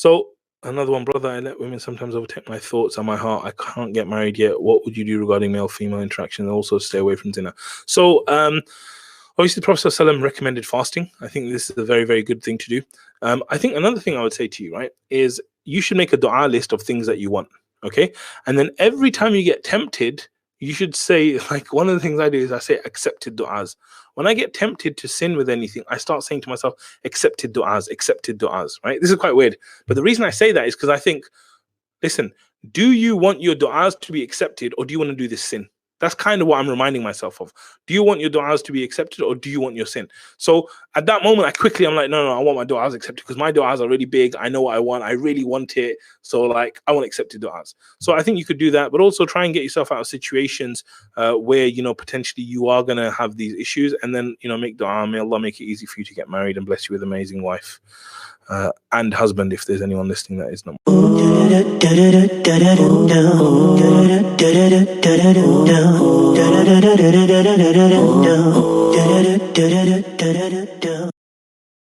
So another one, brother, I let women sometimes overtake my thoughts and my heart. I can't get married yet. What would you do regarding male-female interaction, and also stay away from zina? So obviously the Prophet ﷺ recommended fasting. I think this is a very, very good thing to do. I think another thing I would say to you, right, is you should make a dua list of things that you want. Okay. And then every time you get tempted, you should say, like, one of the things I do is I say accepted du'as. When I get tempted to sin with anything, I start saying to myself, accepted du'as, right? This is quite weird. But the reason I say that is because I think, listen, do you want your du'as to be accepted, or do you want to do this sin? That's kind of what I'm reminding myself of. Do you want your du'as to be accepted, or do you want your sin? So at that moment, I'm like, no, I want my du'as accepted, because my du'as are really big. I know what I want. I really want it. So like, I want accepted du'as. So I think you could do that, but also try and get yourself out of situations where, you know, potentially you are going to have these issues, and then, you know, make du'a. May Allah make it easy for you to get married and bless you with an amazing wife and husband, if there's anyone listening that is not.